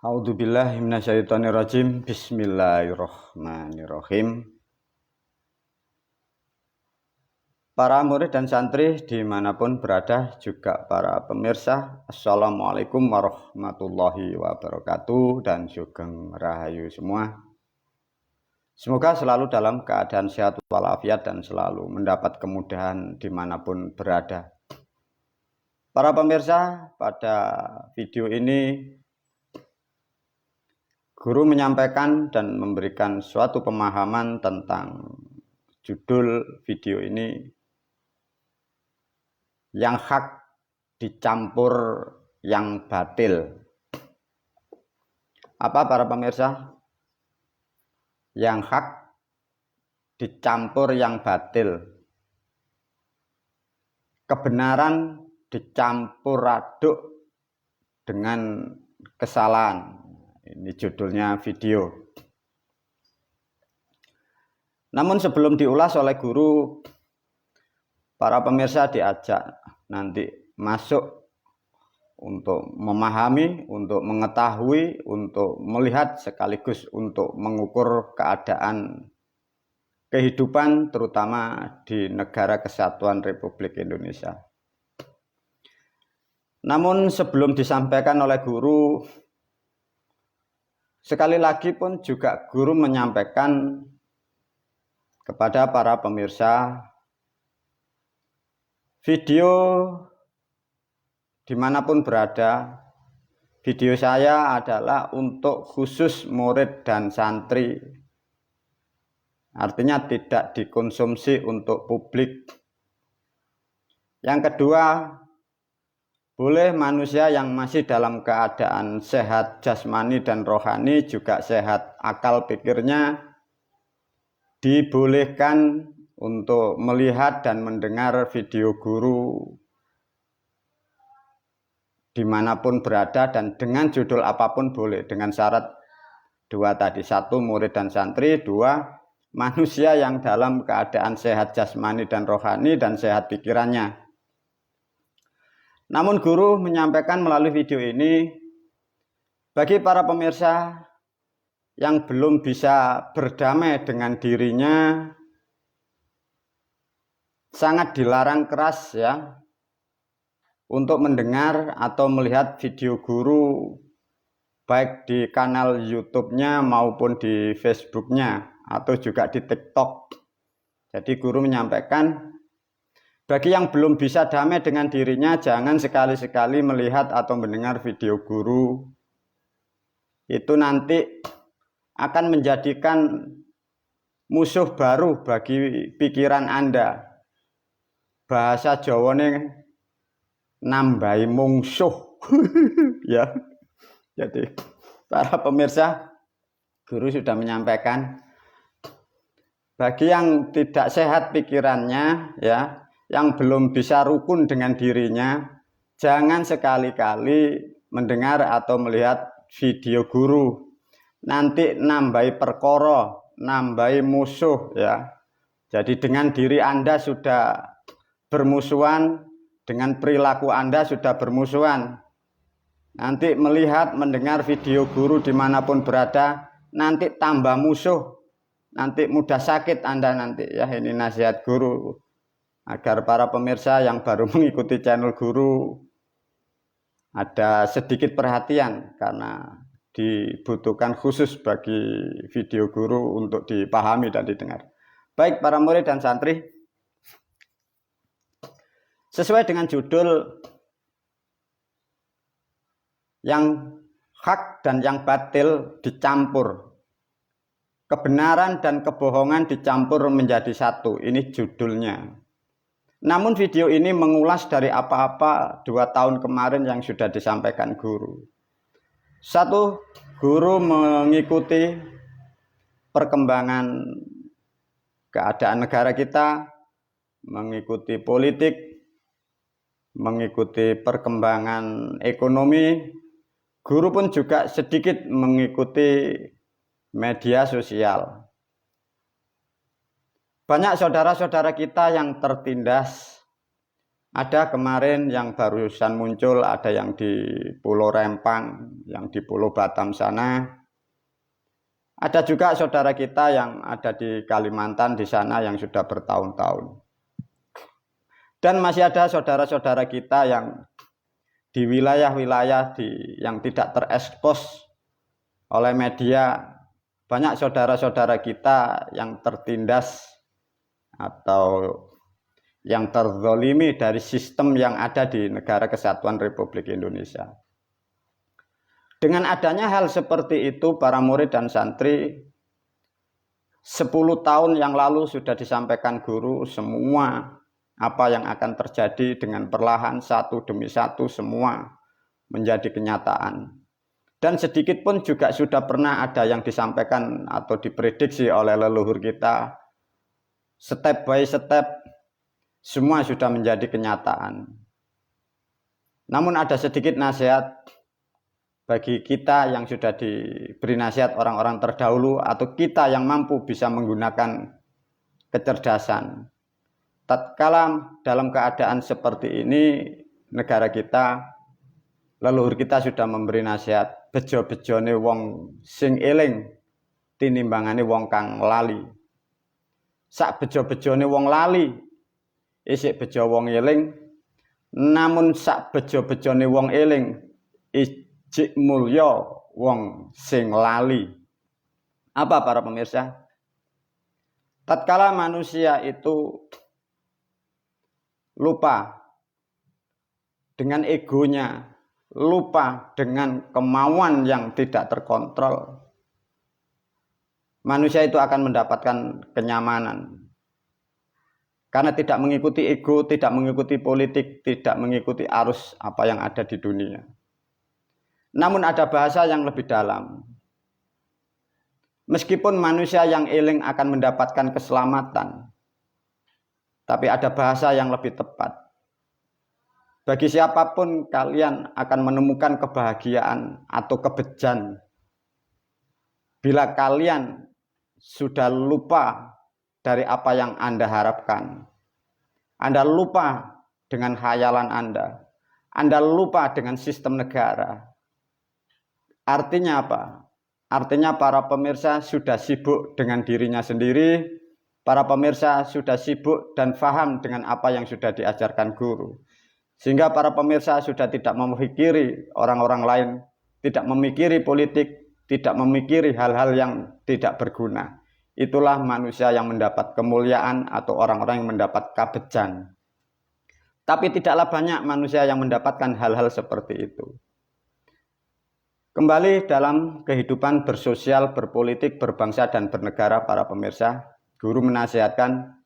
A'udzubillahi minasyaitonirrajim. Bismillahirrahmanirrahim. Para murid dan santri dimanapun berada, juga para pemirsa, Assalamualaikum warahmatullahi wabarakatuh dan sugeng rahayu semua. Semoga selalu dalam keadaan sehat walafiat dan selalu mendapat kemudahan dimanapun berada. Para pemirsa, pada video ini guru menyampaikan dan memberikan suatu pemahaman tentang judul video ini, yang hak dicampur yang batil. Apa para pemirsa? Yang hak dicampur yang batil. Kebenaran dicampur aduk dengan kesalahan. Ini judulnya video. Namun sebelum diulas oleh guru, para pemirsa diajak nanti masuk untuk memahami, untuk mengetahui, untuk melihat sekaligus untuk mengukur keadaan kehidupan terutama di Negara Kesatuan Republik Indonesia. Namun sebelum disampaikan oleh guru, sekali lagi pun juga guru menyampaikan kepada para pemirsa, video dimanapun berada, video saya adalah untuk khusus murid dan santri. Artinya tidak dikonsumsi untuk publik. Yang kedua, boleh manusia yang masih dalam keadaan sehat jasmani dan rohani, juga sehat akal pikirnya, dibolehkan untuk melihat dan mendengar video guru dimanapun berada dan dengan judul apapun boleh, dengan syarat dua tadi: satu, murid dan santri; dua, manusia yang dalam keadaan sehat jasmani dan rohani dan sehat pikirannya. Namun guru menyampaikan melalui video ini, bagi para pemirsa yang belum bisa berdamai dengan dirinya, sangat dilarang keras ya untuk mendengar atau melihat video guru, baik di kanal YouTube-nya maupun di Facebook-nya atau juga di TikTok. Jadi guru menyampaikan, bagi yang belum bisa damai dengan dirinya, jangan sekali-sekali melihat atau mendengar video guru. Itu nanti akan menjadikan musuh baru bagi pikiran Anda. Bahasa Jawane nambahi mungsuh. Ya. Jadi para pemirsa, guru sudah menyampaikan, bagi yang tidak sehat pikirannya ya, yang belum bisa rukun dengan dirinya, jangan sekali-kali mendengar atau melihat video guru. Nanti nambahi perkara, nambahi musuh ya. Jadi dengan diri Anda sudah bermusuhan, dengan perilaku Anda sudah bermusuhan. Nanti melihat, mendengar video guru dimanapun berada, nanti tambah musuh, nanti mudah sakit Anda nanti ya. Ini nasihat guru agar para pemirsa yang baru mengikuti channel guru ada sedikit perhatian, karena dibutuhkan khusus bagi video guru untuk dipahami dan didengar. Baik para murid dan santri, sesuai dengan judul yang hak dan yang batil dicampur, kebenaran dan kebohongan dicampur menjadi satu, ini judulnya. Namun video ini mengulas dari apa-apa 2 tahun kemarin yang sudah disampaikan guru. Satu, guru mengikuti perkembangan keadaan negara kita, mengikuti politik, mengikuti perkembangan ekonomi. Guru pun juga sedikit mengikuti media sosial. Banyak saudara-saudara kita yang tertindas Ada kemarin yang barusan muncul, ada yang di Pulau Rempang, yang di Pulau Batam sana. Ada juga saudara kita yang ada di Kalimantan di sana yang sudah bertahun-tahun. Dan masih ada saudara-saudara kita yang di wilayah-wilayah yang tidak terekspos oleh media. Banyak saudara-saudara kita yang tertindas atau yang terzolimi dari sistem yang ada di Negara Kesatuan Republik Indonesia. Dengan adanya hal seperti itu, para murid dan santri 10 tahun yang lalu sudah disampaikan guru semua apa yang akan terjadi dengan perlahan satu demi satu semua menjadi kenyataan. Dan sedikit pun juga sudah pernah ada yang disampaikan atau diprediksi oleh leluhur kita. Step by step semua sudah menjadi kenyataan. Namun ada sedikit nasihat bagi kita yang sudah diberi nasihat orang-orang terdahulu atau kita yang mampu bisa menggunakan kecerdasan. Tatkala dalam keadaan seperti ini negara kita, leluhur kita sudah memberi nasihat, bejo-bejone wong sing eling tinimbangane wong kang lali. Sak bejo-bejone wong lali isik bejo wong eling, namun sak bejo-bejone wong eling ijik mulya wong sing lali. Apa para pemirsa? Tatkala manusia itu lupa dengan egonya, lupa dengan kemauan yang tidak terkontrol, manusia itu akan mendapatkan kenyamanan. Karena tidak mengikuti ego, tidak mengikuti politik, tidak mengikuti arus apa yang ada di dunia. Namun ada bahasa yang lebih dalam. Meskipun manusia yang eling akan mendapatkan keselamatan, tapi ada bahasa yang lebih tepat. Bagi siapapun kalian akan menemukan kebahagiaan atau kebejan bila kalian sudah lupa dari apa yang Anda harapkan. Anda lupa dengan khayalan Anda lupa dengan sistem negara. Artinya apa? Artinya para pemirsa sudah sibuk dengan dirinya sendiri, para pemirsa sudah sibuk dan paham dengan apa yang sudah diajarkan guru. Sehingga para pemirsa sudah tidak memikiri orang-orang lain, tidak memikiri politik, tidak memikiri hal-hal yang tidak berguna. Itulah manusia yang mendapat kemuliaan atau orang-orang yang mendapat kabejan. Tapi tidaklah banyak manusia yang mendapatkan hal-hal seperti itu. Kembali dalam kehidupan bersosial, berpolitik, berbangsa, dan bernegara, para pemirsa, guru menasihatkan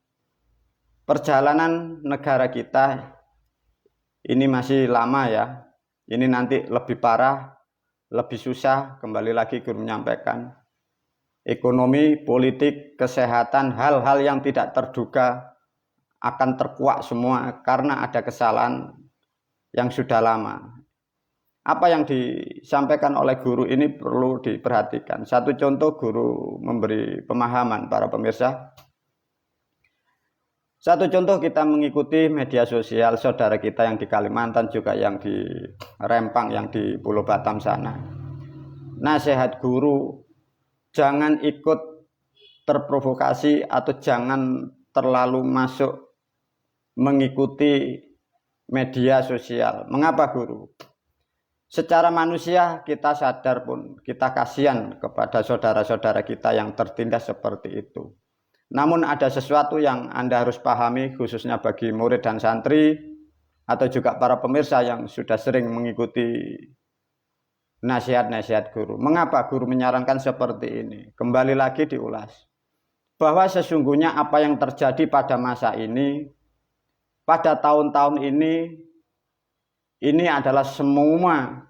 perjalanan negara kita ini masih lama ya. Ini nanti lebih parah, lebih susah. Kembali lagi guru menyampaikan. Ekonomi, politik, kesehatan, hal-hal yang tidak terduga akan terkuak semua karena ada kesalahan yang sudah lama. Apa yang disampaikan oleh guru ini perlu diperhatikan. Satu contoh guru memberi pemahaman para pemirsa. Satu contoh kita mengikuti media sosial saudara kita yang di Kalimantan juga yang di Rempang, yang di Pulau Batam sana. Nasihat guru, jangan ikut terprovokasi atau jangan terlalu masuk mengikuti media sosial. Mengapa guru? Secara manusia kita sadar pun kita kasihan kepada saudara-saudara kita yang tertindas seperti itu. Namun ada sesuatu yang Anda harus pahami khususnya bagi murid dan santri atau juga para pemirsa yang sudah sering mengikuti nasihat-nasihat guru. Mengapa guru menyarankan seperti ini? Kembali lagi diulas. Bahwa sesungguhnya apa yang terjadi pada masa ini, pada tahun-tahun ini adalah semua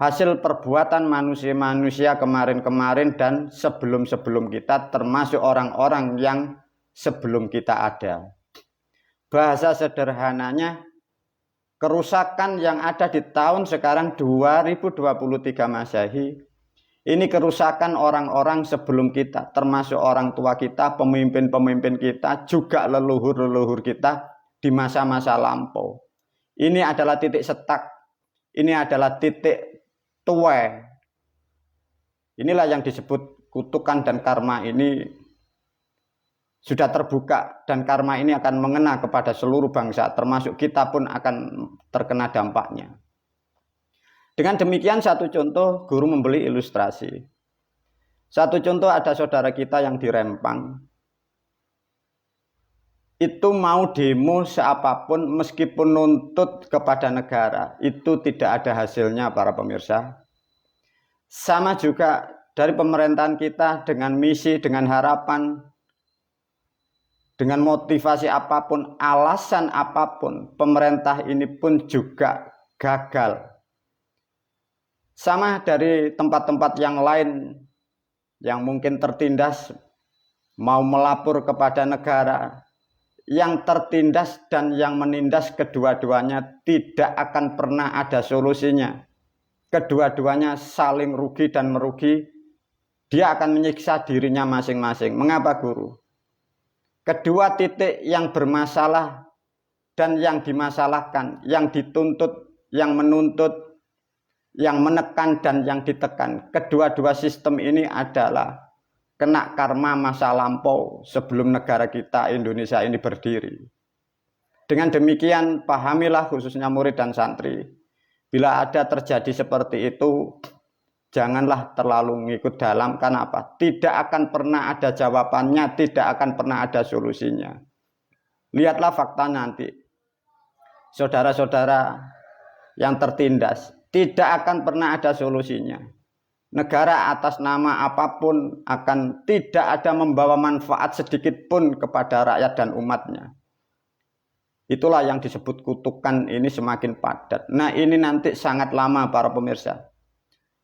hasil perbuatan manusia-manusia kemarin-kemarin dan sebelum-sebelum kita, termasuk orang-orang yang sebelum kita ada. Bahasa sederhananya, kerusakan yang ada di tahun sekarang 2023 Masehi, ini kerusakan orang-orang sebelum kita, termasuk orang tua kita, pemimpin-pemimpin kita, juga leluhur-leluhur kita, di masa-masa lampau. Ini adalah titik setak, ini adalah titik tuai. Inilah yang disebut kutukan dan karma ini sudah terbuka, dan karma ini akan mengena kepada seluruh bangsa, termasuk kita pun akan terkena dampaknya. Dengan demikian, satu contoh guru membeli ilustrasi. Satu contoh, ada saudara kita yang di Rempang. Itu mau demo seapapun meskipun nuntut kepada negara, itu tidak ada hasilnya para pemirsa. Sama juga dari pemerintahan kita dengan misi, dengan harapan, dengan motivasi apapun, alasan apapun, pemerintah ini pun juga gagal. Sama dari tempat-tempat yang lain yang mungkin tertindas, mau melapor kepada negara, yang tertindas dan yang menindas kedua-duanya tidak akan pernah ada solusinya. Kedua-duanya saling rugi dan merugi. Dia akan menyiksa dirinya masing-masing. Mengapa guru? Kedua titik yang bermasalah dan yang dimasalahkan, yang dituntut, yang menuntut, yang menekan dan yang ditekan, kedua-dua sistem ini adalah kena karma masa lampau sebelum negara kita Indonesia ini berdiri. Dengan demikian, pahamilah khususnya murid dan santri, bila ada terjadi seperti itu, janganlah terlalu ngikut dalam. Karena apa? Tidak akan pernah ada jawabannya, tidak akan pernah ada solusinya. Lihatlah fakta nanti. Saudara-saudara yang tertindas, tidak akan pernah ada solusinya. Negara atas nama apapun akan tidak ada membawa manfaat sedikit pun kepada rakyat dan umatnya. Itulah yang disebut kutukan ini semakin padat. Nah, ini nanti sangat lama para pemirsa.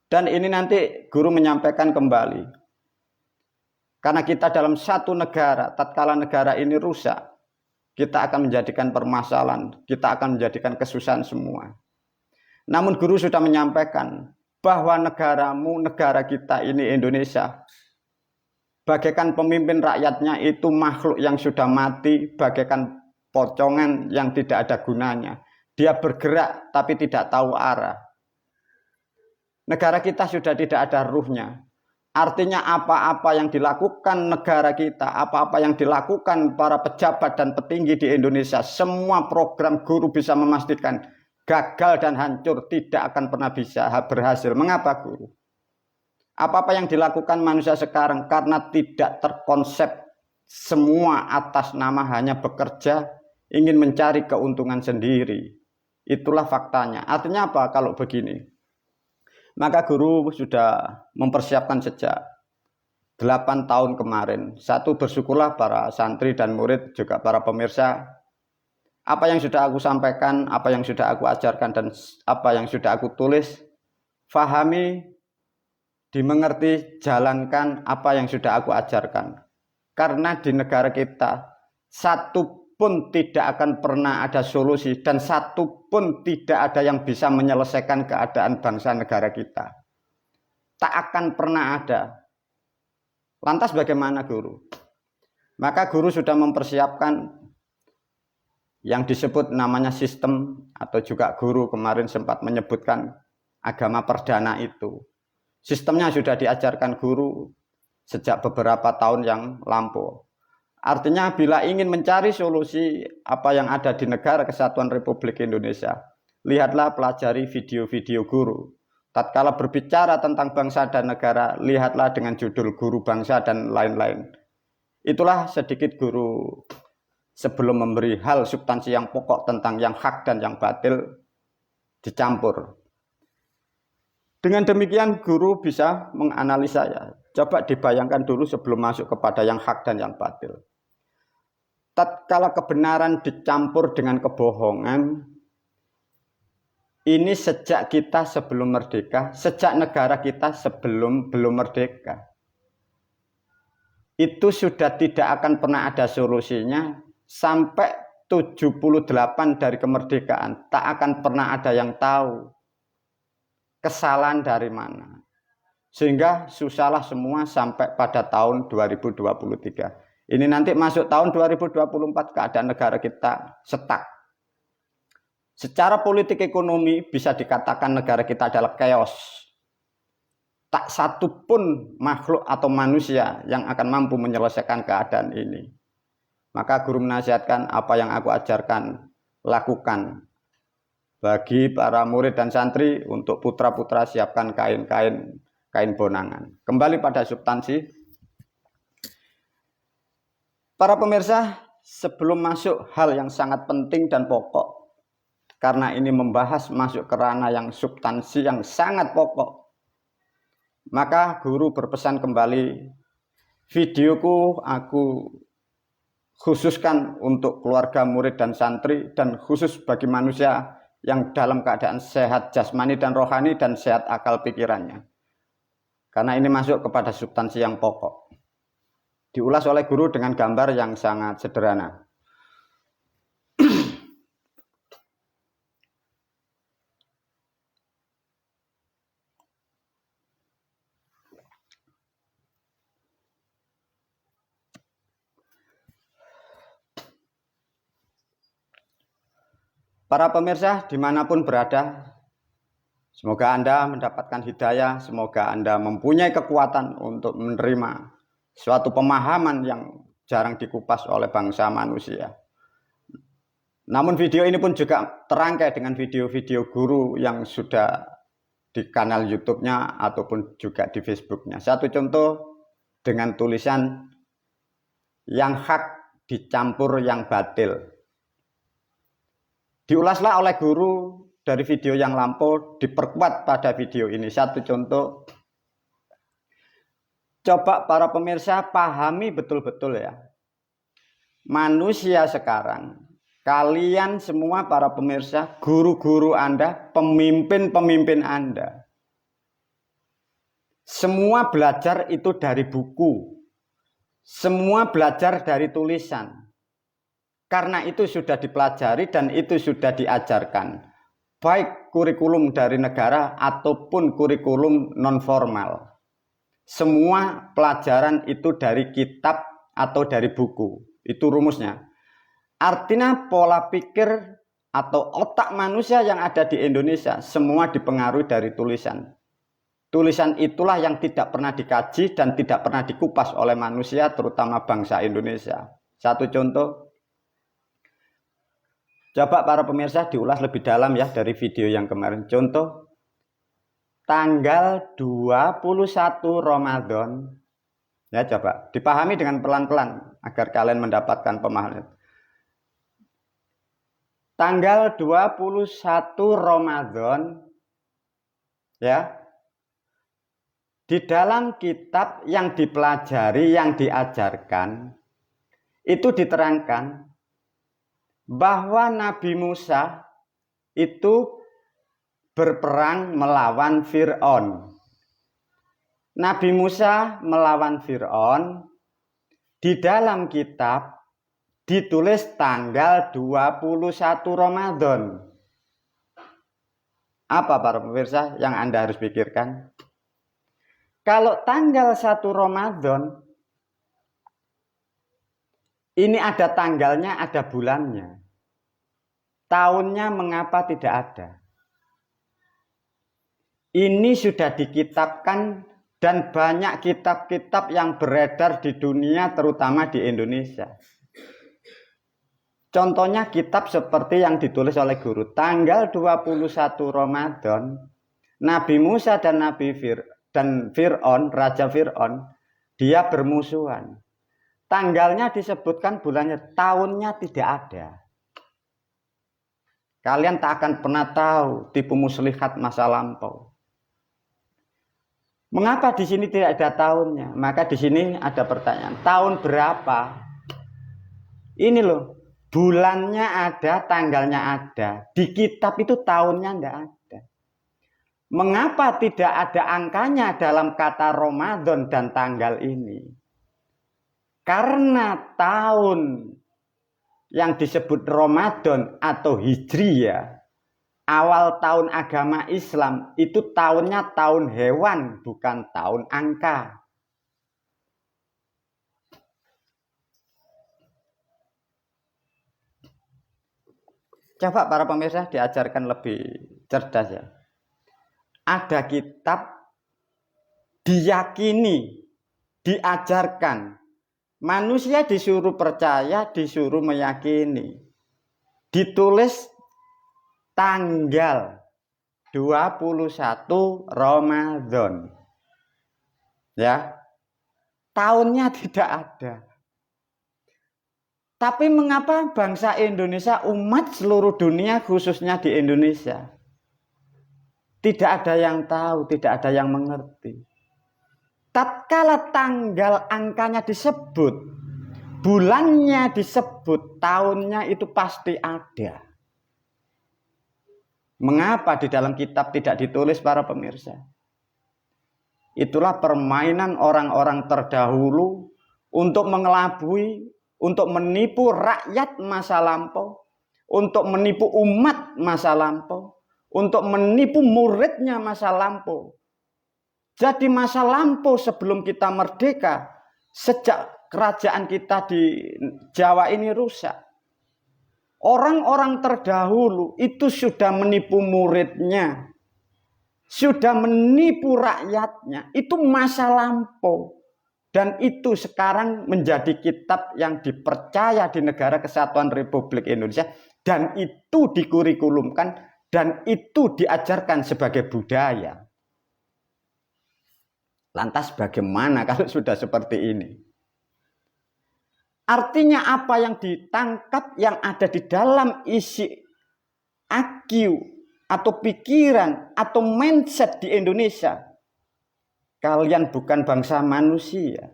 Dan ini nanti guru menyampaikan kembali. Karena kita dalam satu negara, tatkala negara ini rusak, kita akan menjadikan permasalahan, kita akan menjadikan kesusahan semua. Namun guru sudah menyampaikan bahwa negaramu, negara kita ini Indonesia, bagaikan pemimpin rakyatnya itu makhluk yang sudah mati, bagaikan pocongan yang tidak ada gunanya. Dia bergerak tapi tidak tahu arah. Negara kita sudah tidak ada ruhnya. Artinya apa-apa yang dilakukan negara kita, apa-apa yang dilakukan para pejabat dan petinggi di Indonesia, semua program guru bisa memastikan gagal dan hancur, tidak akan pernah bisa berhasil. Mengapa guru? Apa-apa yang dilakukan manusia sekarang karena tidak terkonsep, semua atas nama hanya bekerja, ingin mencari keuntungan sendiri. Itulah faktanya. Artinya apa kalau begini? Maka guru sudah mempersiapkan sejak 8 tahun kemarin. Satu, bersyukurlah para santri dan murid, juga para pemirsa. Apa yang sudah aku sampaikan, apa yang sudah aku ajarkan, dan apa yang sudah aku tulis, fahami, dimengerti, jalankan apa yang sudah aku ajarkan. Karena di negara kita, satu pun tidak akan pernah ada solusi, dan satu pun tidak ada yang bisa menyelesaikan keadaan bangsa negara kita. Tak akan pernah ada. Lantas bagaimana guru? Maka guru sudah mempersiapkan yang disebut namanya sistem, atau juga guru kemarin sempat menyebutkan agama perdana itu. Sistemnya sudah diajarkan guru sejak beberapa tahun yang lampau. Artinya bila ingin mencari solusi apa yang ada di negara Kesatuan Republik Indonesia, lihatlah, pelajari video-video guru. Tatkala berbicara tentang bangsa dan negara, lihatlah dengan judul Guru Bangsa dan lain-lain. Itulah sedikit guru sebelum memberi hal substansi yang pokok tentang yang hak dan yang batil dicampur. Dengan demikian guru bisa menganalisa ya. Coba dibayangkan dulu sebelum masuk kepada yang hak dan yang batil. Tatkala kebenaran dicampur dengan kebohongan, ini sejak kita sebelum merdeka, sejak negara kita sebelum belum merdeka. Itu sudah tidak akan pernah ada solusinya sampai 78 dari kemerdekaan. Tak akan pernah ada yang tahu kesalahan dari mana. Sehingga susahlah semua sampai pada tahun 2023. Ini nanti masuk tahun 2024 keadaan negara kita stuck. Secara politik ekonomi bisa dikatakan negara kita adalah chaos. Tak satu pun makhluk atau manusia yang akan mampu menyelesaikan keadaan ini. Maka guru menasihatkan apa yang aku ajarkan, lakukan. Bagi para murid dan santri untuk putra-putra siapkan kain bonangan. Kembali pada substansi. Para pemirsa, sebelum masuk hal yang sangat penting dan pokok, karena ini membahas masuk ke ranah yang substansi yang sangat pokok, maka guru berpesan kembali, videoku aku khususkan untuk keluarga murid dan santri, dan khusus bagi manusia yang dalam keadaan sehat jasmani dan rohani dan sehat akal pikirannya. Karena ini masuk kepada substansi yang pokok. Diulas oleh guru dengan gambar yang sangat sederhana. Para pemirsa dimanapun berada, semoga Anda mendapatkan hidayah, semoga Anda mempunyai kekuatan untuk menerima suatu pemahaman yang jarang dikupas oleh bangsa manusia. Namun video ini pun juga terangkai dengan video-video guru yang sudah di kanal YouTube-nya ataupun juga di Facebook-nya. Satu contoh dengan tulisan yang hak dicampur yang batil. Diulaslah oleh guru dari video yang lampau, diperkuat pada video ini. Satu contoh. Coba para pemirsa pahami betul-betul ya. Manusia sekarang, kalian semua para pemirsa, guru-guru Anda, pemimpin-pemimpin Anda. Semua belajar itu dari buku. Semua belajar dari tulisan. Karena itu sudah dipelajari dan itu sudah diajarkan. Baik kurikulum dari negara ataupun kurikulum non-formal. Semua pelajaran itu dari kitab atau dari buku. Itu rumusnya. Artinya pola pikir atau otak manusia yang ada di Indonesia semua dipengaruhi dari tulisan. Tulisan itulah yang tidak pernah dikaji dan tidak pernah dikupas oleh manusia, terutama bangsa Indonesia. Satu contoh. Coba para pemirsa diulas lebih dalam ya dari video yang kemarin. Contoh. Tanggal 21 Ramadan, ya coba dipahami dengan pelan-pelan agar kalian mendapatkan pemahaman. Tanggal 21 Ramadan, ya, di dalam kitab yang dipelajari, yang diajarkan, itu diterangkan bahwa Nabi Musa itu berperang melawan Fir'aun. Nabi Musa melawan Fir'aun di dalam kitab ditulis tanggal 21 Ramadan. Apa para pemirsa yang Anda harus pikirkan? Kalau tanggal 1 Ramadan, ini ada tanggalnya, ada bulannya. Tahunnya mengapa tidak ada? Ini sudah dikitabkan dan banyak kitab-kitab yang beredar di dunia terutama di Indonesia. Contohnya kitab seperti yang ditulis oleh guru. Tanggal 21 Ramadan, Nabi Musa dan Fir'aun, Raja Fir'aun, dia bermusuhan. Tanggalnya disebutkan bulannya, tahunnya tidak ada. Kalian tak akan pernah tahu tipu muslihat masa lampau. Mengapa di sini tidak ada tahunnya? Maka di sini ada pertanyaan. Tahun berapa? Ini loh, bulannya ada, tanggalnya ada. Di kitab itu tahunnya tidak ada. Mengapa tidak ada angkanya dalam kata Ramadan dan tanggal ini? Karena tahun yang disebut Ramadan atau Hijriyah, awal tahun agama Islam, itu tahunnya tahun hewan, bukan tahun angka. Coba para pemirsa diajarkan lebih cerdas ya. Ada kitab diyakini, diajarkan. Manusia disuruh percaya, disuruh meyakini. Ditulis tanggal 21 Ramadan. Ya. Tahunnya tidak ada. Tapi mengapa bangsa Indonesia, umat seluruh dunia khususnya di Indonesia, tidak ada yang tahu, tidak ada yang mengerti. Tatkala tanggal angkanya disebut, bulannya disebut, tahunnya itu pasti ada. Mengapa di dalam kitab tidak ditulis para pemirsa? Itulah permainan orang-orang terdahulu untuk mengelabui, untuk menipu rakyat masa lampau, untuk menipu umat masa lampau, untuk menipu muridnya masa lampau. Jadi masa lampau sebelum kita merdeka, sejak kerajaan kita di Jawa ini rusak. Orang-orang terdahulu itu sudah menipu muridnya, sudah menipu rakyatnya. Itu masa lampau. Dan itu sekarang menjadi kitab yang dipercaya di Negara Kesatuan Republik Indonesia. Dan itu dikurikulumkan dan itu diajarkan sebagai budaya. Lantas bagaimana kalau sudah seperti ini? Artinya apa yang ditangkap, yang ada di dalam isi IQ atau pikiran atau mindset di Indonesia. Kalian bukan bangsa manusia.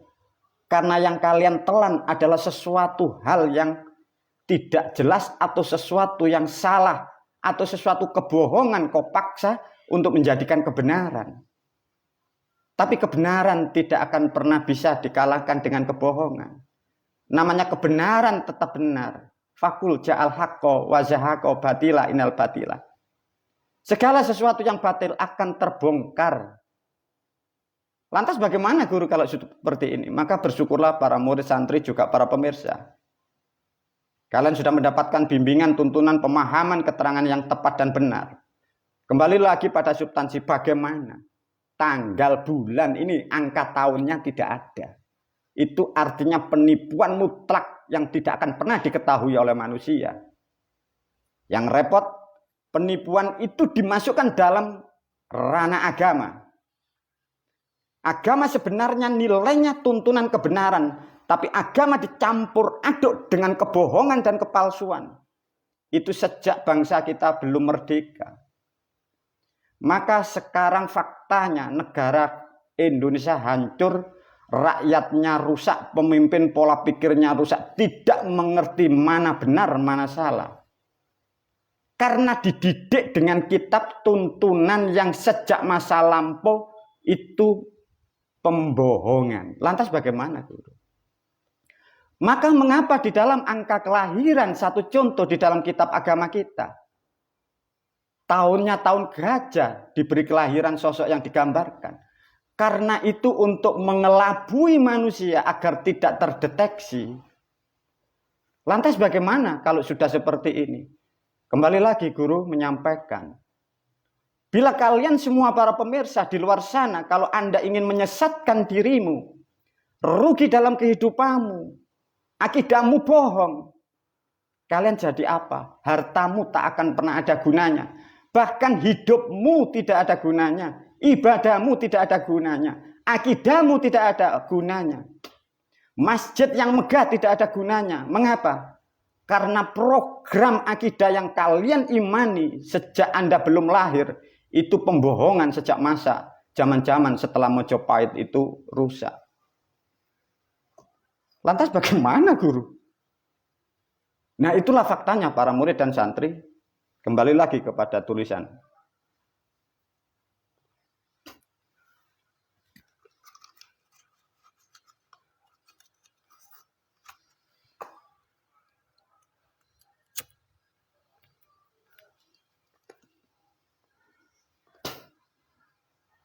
Karena yang kalian telan adalah sesuatu hal yang tidak jelas atau sesuatu yang salah atau sesuatu kebohongan kau paksa untuk menjadikan kebenaran. Tapi kebenaran tidak akan pernah bisa dikalahkan dengan kebohongan. Namanya kebenaran tetap benar. Fakul ja'al haqqo wa zahaqo batila inal batila. Segala sesuatu yang batil akan terbongkar. Lantas bagaimana guru kalau seperti ini? Maka bersyukurlah para murid santri juga para pemirsa. Kalian sudah mendapatkan bimbingan, tuntunan, pemahaman, keterangan yang tepat dan benar. Kembali lagi pada substansi bagaimana. Tanggal bulan ini angka tahunnya tidak ada. Itu artinya penipuan mutlak yang tidak akan pernah diketahui oleh manusia. Yang repot, penipuan itu dimasukkan dalam ranah agama. Agama sebenarnya nilainya tuntunan kebenaran, tapi agama dicampur aduk dengan kebohongan dan kepalsuan. Itu sejak bangsa kita belum merdeka. Maka sekarang faktanya negara Indonesia hancur, rakyatnya rusak, pemimpin pola pikirnya rusak, tidak mengerti mana benar, mana salah. Karena dididik dengan kitab tuntunan yang sejak masa lampau itu pembohongan. Lantas bagaimana, guru? Maka mengapa di dalam angka kelahiran, satu contoh di dalam kitab agama kita, tahunnya tahun gajah, diberi kelahiran sosok yang digambarkan. Karena itu untuk mengelabui manusia agar tidak terdeteksi. Lantas bagaimana kalau sudah seperti ini? Kembali lagi guru menyampaikan. Bila kalian semua para pemirsa di luar sana, kalau Anda ingin menyesatkan dirimu, rugi dalam kehidupanmu, akidahmu bohong, kalian jadi apa? Hartamu tak akan pernah ada gunanya. Bahkan hidupmu tidak ada gunanya. Ibadahmu tidak ada gunanya. Akidahmu tidak ada gunanya. Masjid yang megah tidak ada gunanya. Mengapa? Karena program akidah yang kalian imani sejak Anda belum lahir, itu pembohongan sejak masa zaman-zaman setelah Mojopahit itu rusak. Lantas bagaimana guru? Nah itulah faktanya para murid dan santri. Kembali lagi kepada tulisan.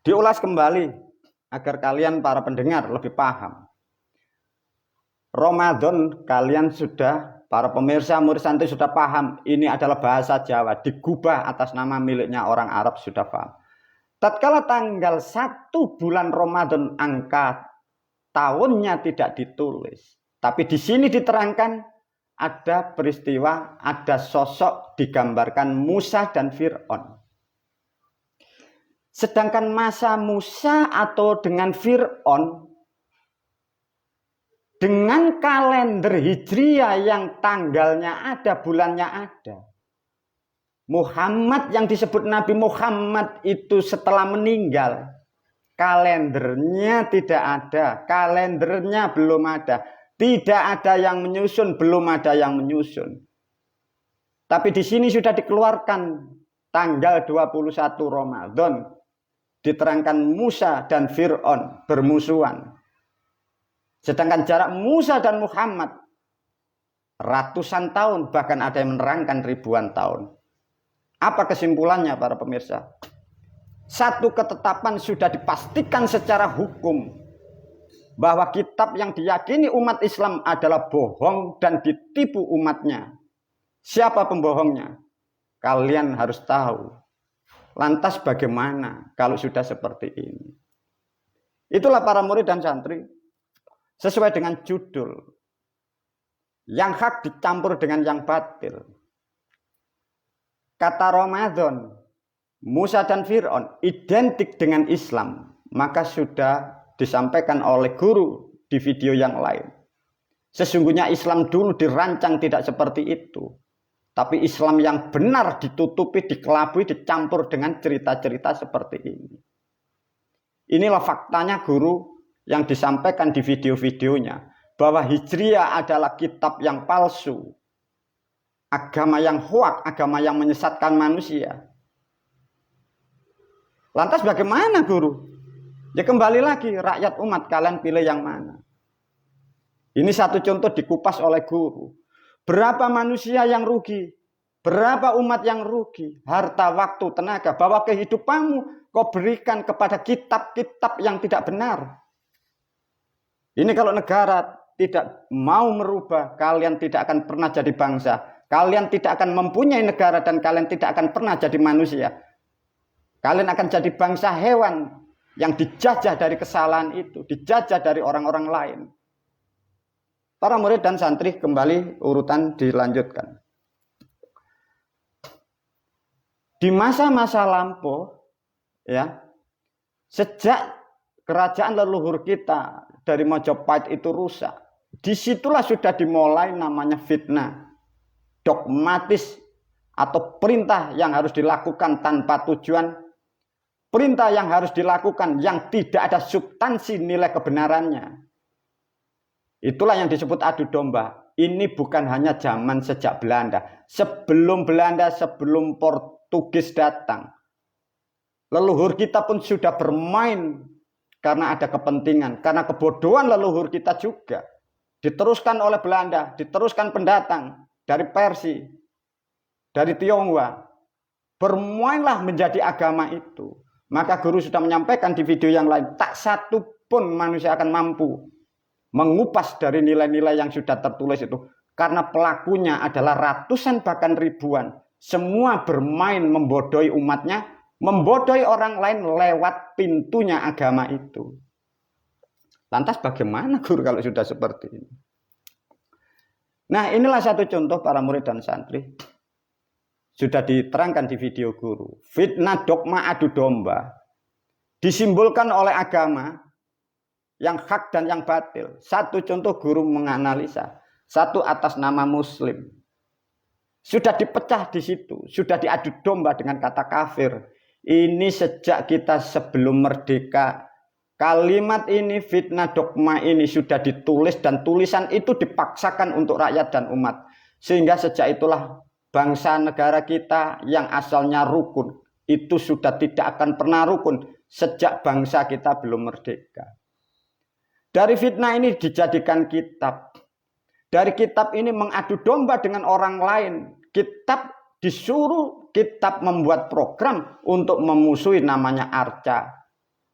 Diulas kembali agar kalian para pendengar lebih paham. Ramadan kalian sudah para pemirsa murid santri sudah paham, ini adalah bahasa Jawa, digubah atas nama miliknya orang Arab, sudah paham. Tatkala tanggal 1 bulan Ramadan angka tahunnya tidak ditulis, tapi di sini diterangkan ada peristiwa, ada sosok digambarkan Musa dan Fir'aun. Sedangkan masa Musa atau dengan Fir'aun, dengan kalender Hijriah yang tanggalnya ada, bulannya ada. Muhammad yang disebut Nabi Muhammad itu setelah meninggal, kalendernya tidak ada, kalendernya belum ada. Tidak ada yang menyusun, belum ada yang menyusun. Tapi di sini sudah dikeluarkan tanggal 21 Ramadan. Diterangkan Musa dan Fir'aun bermusuhan. Sedangkan jarak Musa dan Muhammad ratusan tahun, bahkan ada yang menerangkan ribuan tahun. Apa kesimpulannya para pemirsa? Satu ketetapan sudah dipastikan secara hukum, bahwa kitab yang diyakini umat Islam adalah bohong dan ditipu umatnya. Siapa pembohongnya? Kalian harus tahu. Lantas bagaimana kalau sudah seperti ini? Itulah para murid dan santri, sesuai dengan judul, yang hak dicampur dengan yang batil. Kata Ramadan, Musa dan Fir'aun identik dengan Islam, maka sudah disampaikan oleh guru di video yang lain. Sesungguhnya Islam dulu dirancang tidak seperti itu. Tapi Islam yang benar ditutupi, dikelabui, dicampur dengan cerita-cerita seperti ini. Inilah faktanya guru yang disampaikan di video-videonya. Bahwa Hijriah adalah kitab yang palsu. Agama yang hoak, agama yang menyesatkan manusia. Lantas bagaimana guru? Ya kembali lagi, rakyat umat kalian pilih yang mana? Ini satu contoh dikupas oleh guru. Berapa manusia yang rugi? Berapa umat yang rugi? Harta, waktu, tenaga, bahwa kehidupanmu kau berikan kepada kitab-kitab yang tidak benar. Ini kalau negara tidak mau merubah, kalian tidak akan pernah jadi bangsa. Kalian tidak akan mempunyai negara dan kalian tidak akan pernah jadi manusia. Kalian akan jadi bangsa hewan yang dijajah dari kesalahan itu, dijajah dari orang-orang lain. Para murid dan santri kembali urutan dilanjutkan. Di masa-masa lampau, ya, sejak kerajaan leluhur kita dari Majapahit itu rusak, disitulah sudah dimulai namanya fitnah, dogmatis atau perintah yang harus dilakukan tanpa tujuan, perintah yang harus dilakukan yang tidak ada substansi nilai kebenarannya. Itulah yang disebut adu domba. Ini bukan hanya zaman sejak Belanda. Sebelum Belanda, sebelum Portugis datang, leluhur kita pun sudah bermain karena ada kepentingan. Karena kebodohan leluhur kita juga. Diteruskan oleh Belanda, diteruskan pendatang dari Persia, dari Tionghoa. Bermainlah menjadi agama itu. Maka guru sudah menyampaikan di video yang lain, tak satu pun manusia akan mampu mengupas dari nilai-nilai yang sudah tertulis itu. Karena pelakunya adalah ratusan bahkan ribuan. Semua bermain membodohi umatnya, membodohi orang lain lewat pintunya agama itu. Lantas bagaimana guru kalau sudah seperti ini? Nah, inilah satu contoh para murid dan santri. Sudah diterangkan di video guru. Fitnah, dogma, adu domba disimbolkan oleh agama yang hak dan yang batil. Satu contoh guru menganalisa. Satu atas nama Muslim. Sudah dipecah di situ. Sudah diadu domba dengan kata kafir. Ini sejak kita sebelum merdeka. Kalimat ini, fitnah, dogma ini sudah ditulis. Dan tulisan itu dipaksakan untuk rakyat dan umat. Sehingga sejak itulah bangsa negara kita yang asalnya rukun. Itu sudah tidak akan pernah rukun. Sejak bangsa kita belum merdeka. Dari fitnah ini dijadikan kitab. Dari kitab ini mengadu domba dengan orang lain. Kitab disuruh kitab membuat program untuk memusuhi namanya arca.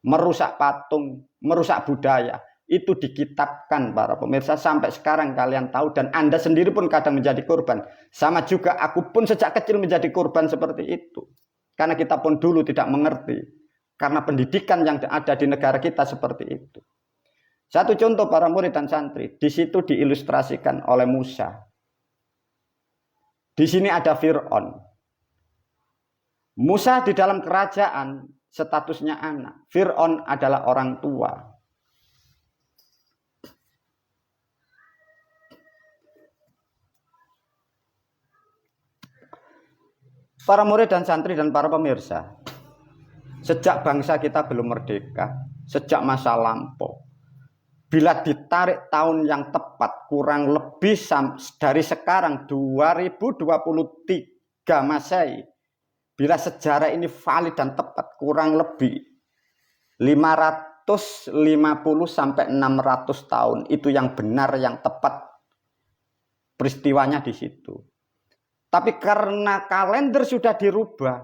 Merusak patung, merusak budaya. Itu dikitabkan para pemirsa sampai sekarang kalian tahu, dan Anda sendiri pun kadang menjadi korban. Sama juga aku pun sejak kecil menjadi korban seperti itu. Karena kita pun dulu tidak mengerti. Karena pendidikan yang ada di negara kita seperti itu. Satu contoh para murid dan santri, di situ diilustrasikan oleh Musa. Di sini ada Fir'aun. Musa di dalam kerajaan statusnya anak. Fir'aun adalah orang tua. Para murid dan santri dan para pemirsa, sejak bangsa kita belum merdeka, sejak masa lampau, bila ditarik tahun yang tepat, kurang lebih dari sekarang 2023 Masehi, bila sejarah ini valid dan tepat, kurang lebih 550 sampai 600 tahun, itu yang benar, yang tepat peristiwanya di situ. Tapi karena kalender sudah dirubah,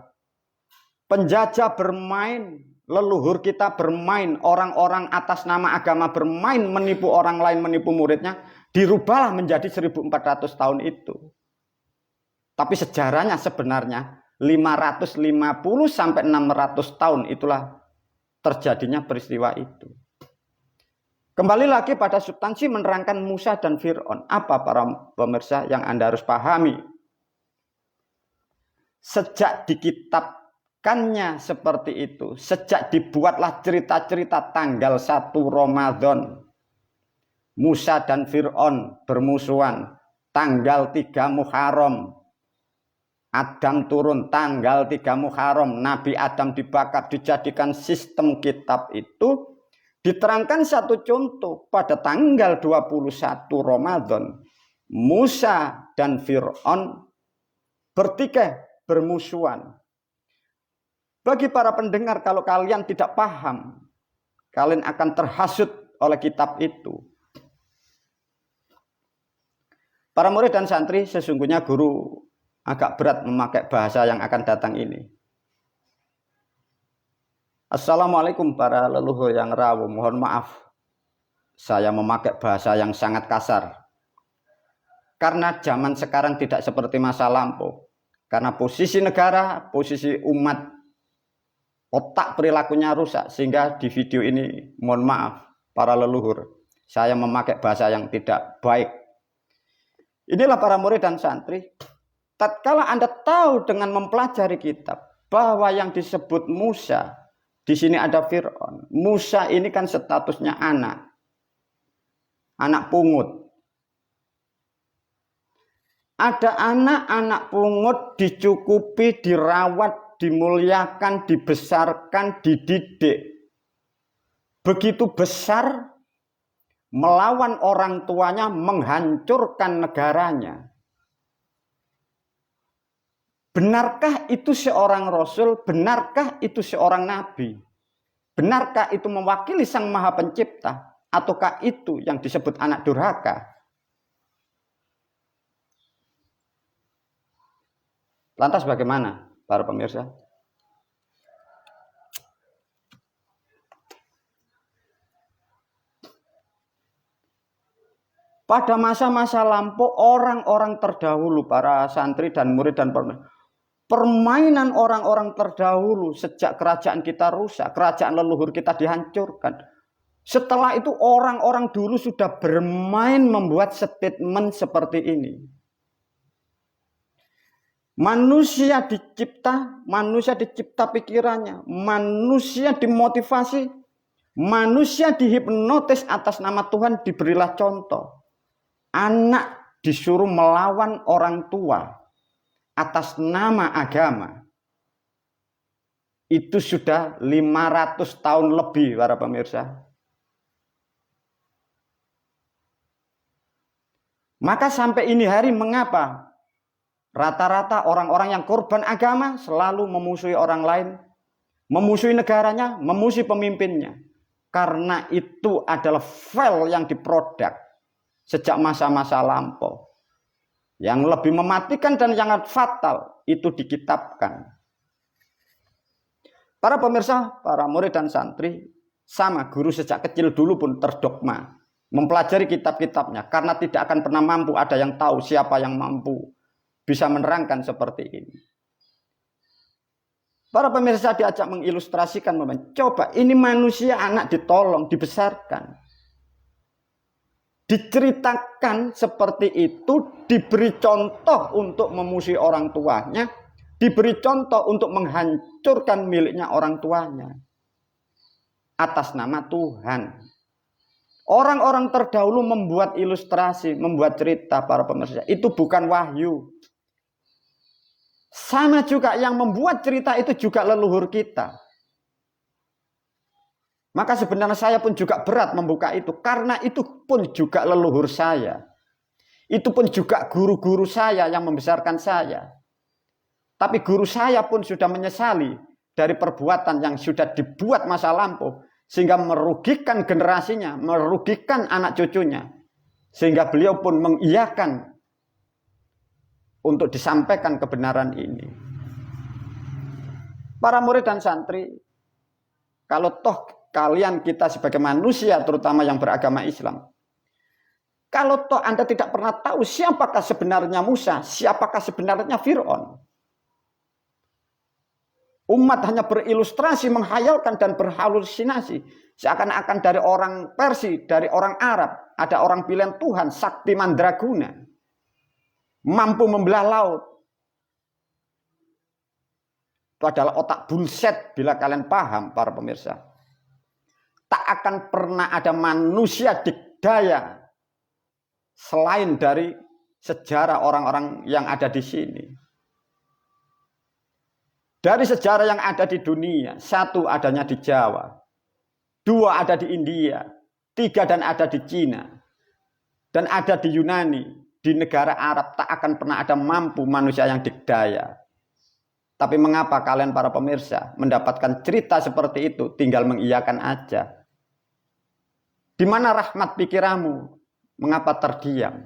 penjajah bermain, leluhur kita bermain, orang-orang atas nama agama bermain, menipu orang lain, menipu muridnya, dirubahlah menjadi 1400 tahun itu. Tapi sejarahnya sebenarnya 550 sampai 600 tahun itulah terjadinya peristiwa itu. Kembali lagi pada substansi menerangkan Musa dan Fir'aun. Apa para pemirsa yang Anda harus pahami? Sejak dikitabkannya seperti itu, sejak dibuatlah cerita-cerita tanggal 1 Ramadan, Musa dan Fir'aun bermusuhan, tanggal 3 Muharram, Adam turun, tanggal 3 Muharram, Nabi Adam dibakar, dijadikan sistem kitab itu, diterangkan satu contoh pada tanggal 21 Ramadan, Musa dan Fir'aun bertikai, bermusuhan. Bagi para pendengar, kalau kalian tidak paham, kalian akan terhasut oleh kitab itu. Para murid dan santri, sesungguhnya guru agak berat memakai bahasa yang akan datang ini. Assalamualaikum para leluhur yang rawuh, mohon maaf saya memakai bahasa yang sangat kasar. Karena zaman sekarang tidak seperti masa lampau. Karena posisi negara, posisi umat, otak perilakunya rusak. Sehingga di video ini, mohon maaf para leluhur, saya memakai bahasa yang tidak baik. Inilah para murid dan santri. Tatkala Anda tahu dengan mempelajari kitab bahwa yang disebut Musa, di sini ada Fir'aun. Musa ini kan statusnya anak pungut. Ada anak-anak pungut dicukupi, dirawat, dimuliakan, dibesarkan, dididik. Begitu besar, melawan orang tuanya, menghancurkan negaranya. Benarkah itu seorang rasul? Benarkah itu seorang nabi? Benarkah itu mewakili Sang Maha Pencipta? Ataukah itu yang disebut anak durhaka? Lantas bagaimana para pemirsa? Pada masa-masa lampau, orang-orang terdahulu, para santri dan murid dan permainan orang-orang terdahulu sejak kerajaan kita rusak, kerajaan leluhur kita dihancurkan. Setelah itu orang-orang dulu sudah bermain membuat statement seperti ini. Manusia dicipta pikirannya, manusia dimotivasi, manusia dihipnotis atas nama Tuhan, diberilah contoh. Anak disuruh melawan orang tua atas nama agama. Itu sudah 500 tahun lebih para pemirsa. Maka sampai ini hari mengapa rata-rata orang-orang yang korban agama selalu memusuhi orang lain, memusuhi negaranya, memusuhi pemimpinnya. Karena itu adalah file yang diproduk sejak masa-masa lampau. Yang lebih mematikan dan sangat fatal itu dikitabkan. Para pemirsa, para murid dan santri, Sama, guru sejak kecil dulu pun terdogma mempelajari kitab-kitabnya karena tidak akan pernah mampu ada yang tahu siapa yang mampu bisa menerangkan seperti ini. Para pemirsa diajak mengilustrasikan, coba ini manusia anak ditolong, dibesarkan, diceritakan seperti itu, diberi contoh untuk memusuhi orang tuanya, diberi contoh untuk menghancurkan miliknya orang tuanya atas nama Tuhan. Orang-orang terdahulu membuat ilustrasi, membuat cerita, para pemirsa. Itu bukan wahyu. Sama juga yang membuat cerita itu juga leluhur kita. Maka sebenarnya saya pun juga berat membuka itu. Karena itu pun juga leluhur saya. Itu pun juga guru-guru saya yang membesarkan saya. Tapi guru saya pun sudah menyesali dari perbuatan yang sudah dibuat masa lampau. Sehingga merugikan generasinya, merugikan anak cucunya. Sehingga beliau pun mengiyakan untuk disampaikan kebenaran ini. Para murid dan santri, kalau toh kalian kita sebagai manusia, terutama yang beragama Islam, kalau toh Anda tidak pernah tahu siapakah sebenarnya Musa, siapakah sebenarnya Fir'aun, umat hanya berilustrasi, menghayalkan dan berhalusinasi. Seakan-akan dari orang Persia, dari orang Arab, ada orang pilihan Tuhan, sakti mandraguna, mampu membelah laut. Itu adalah otak bullshit bila kalian paham, para pemirsa. Tak akan pernah ada manusia dikdaya selain dari sejarah orang-orang yang ada di sini. Dari sejarah yang ada di dunia, satu adanya di Jawa, dua ada di India, tiga dan ada di Cina, dan ada di Yunani, di negara Arab. Tak akan pernah ada mampu manusia yang dikdaya. Tapi mengapa kalian para pemirsa mendapatkan cerita seperti itu tinggal mengiyakan aja? Di mana rahmat pikiranmu? Mengapa terdiam?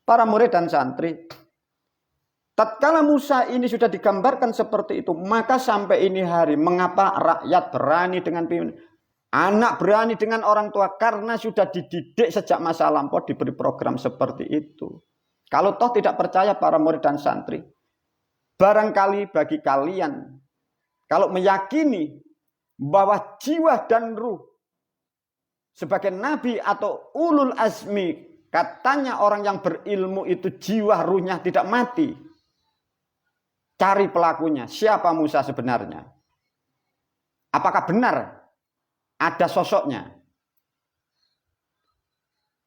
Para murid dan santri, tatkala Musa ini sudah digambarkan seperti itu, maka sampai ini hari, mengapa rakyat berani dengan pimpin? Anak berani dengan orang tua karena sudah dididik sejak masa lampau, diberi program seperti itu. Kalau toh tidak percaya para murid dan santri, barangkali bagi kalian, kalau meyakini bahwa jiwa dan ruh sebagai nabi atau ulul azmi, katanya orang yang berilmu itu jiwa ruhnya tidak mati. Cari pelakunya, siapa Musa sebenarnya? Apakah benar ada sosoknya?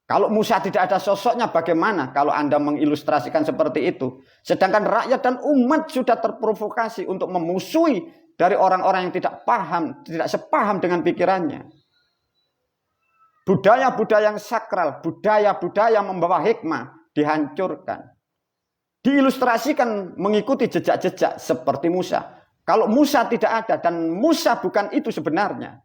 Kalau Musa tidak ada sosoknya, bagaimana kalau Anda mengilustrasikan seperti itu? Sedangkan rakyat dan umat sudah terprovokasi untuk memusuhi dari orang-orang yang tidak paham, tidak sepaham dengan pikirannya. Budaya-budaya yang sakral, budaya-budaya membawa hikmah dihancurkan. Diilustrasikan mengikuti jejak-jejak seperti Musa. Kalau Musa tidak ada dan Musa bukan itu sebenarnya,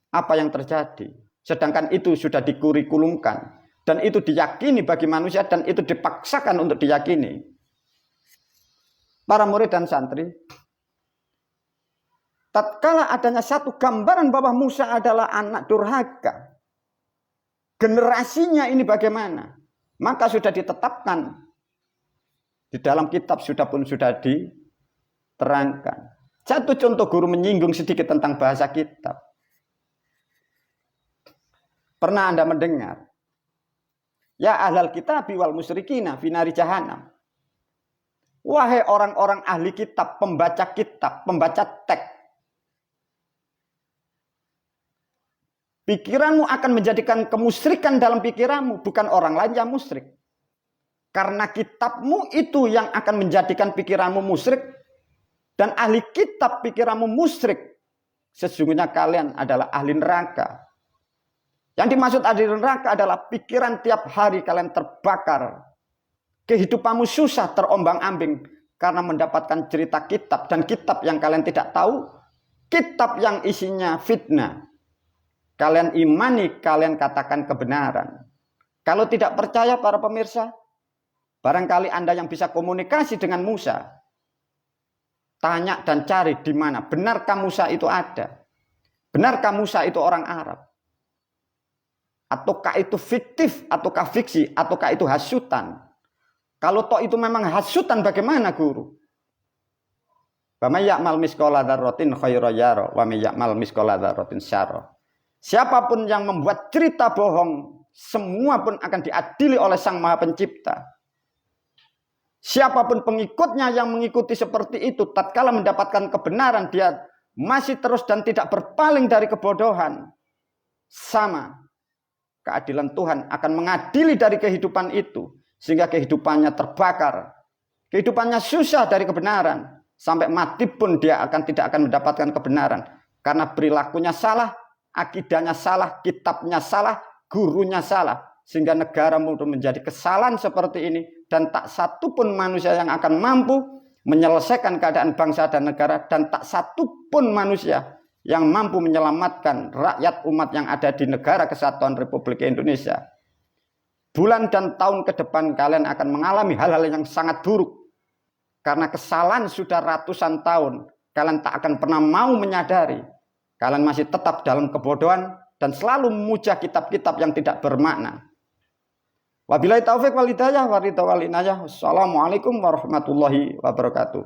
apa yang terjadi? Sedangkan itu sudah dikurikulumkan dan itu diyakini bagi manusia dan itu dipaksakan untuk diyakini. Para murid dan santri, tatkala adanya satu gambaran bahwa Musa adalah anak durhaka, generasinya ini bagaimana? Maka sudah ditetapkan di dalam kitab sudah diterangkan. Satu contoh guru menyinggung sedikit tentang bahasa kitab. Pernah Anda mendengar? Ya ahlal kitabi wal musyrikina finari jahannam. Wahai orang-orang ahli kitab, pembaca teks. Pikiranmu akan menjadikan kemusyrikan dalam pikiranmu, bukan orang lain yang musyrik. Karena kitabmu itu yang akan menjadikan pikiranmu musyrik. Dan ahli kitab pikiranmu musyrik. Sesungguhnya kalian adalah ahli neraka. Yang dimaksud ahli neraka adalah pikiran tiap hari kalian terbakar. Kehidupanmu susah terombang-ambing. Karena mendapatkan cerita kitab. Dan kitab yang kalian tidak tahu. Kitab yang isinya fitnah. Kalian imani, kalian katakan kebenaran. Kalau tidak percaya para pemirsa, barangkali Anda yang bisa komunikasi dengan Musa, tanya dan cari di mana. Benarkah Musa itu ada? Benarkah Musa itu orang Arab? Ataukah itu fiktif, ataukah fiksi, ataukah itu hasutan? Kalau toh itu memang hasutan, bagaimana guru? Wa may ya'mal misqala dzarratin khairan yara wa may ya'mal misqala dzarratin syarra. Siapapun yang membuat cerita bohong, semua pun akan diadili oleh Sang Maha Pencipta. Siapapun pengikutnya yang mengikuti seperti itu, tatkala mendapatkan kebenaran, dia masih terus dan tidak berpaling dari kebodohan. Sama. Keadilan Tuhan akan mengadili dari kehidupan itu. Sehingga kehidupannya terbakar. Kehidupannya susah dari kebenaran. Sampai mati pun dia tidak akan mendapatkan kebenaran. Karena perilakunya salah, akidahnya salah, kitabnya salah, gurunya salah. Sehingga negara mudah menjadi kesalahan seperti ini. Dan tak satu pun manusia yang akan mampu menyelesaikan keadaan bangsa dan negara. Dan tak satu pun manusia yang mampu menyelamatkan rakyat umat yang ada di negara kesatuan Republik Indonesia. Bulan dan tahun ke depan kalian akan mengalami hal-hal yang sangat buruk. Karena kesalahan sudah ratusan tahun. Kalian tak akan pernah mau menyadari. Kalian masih tetap dalam kebodohan dan selalu memuja kitab-kitab yang tidak bermakna. Wabillahi taufiq wal hidayah wa ridha wal inayah. Wassalamualaikum warahmatullahi wabarakatuh.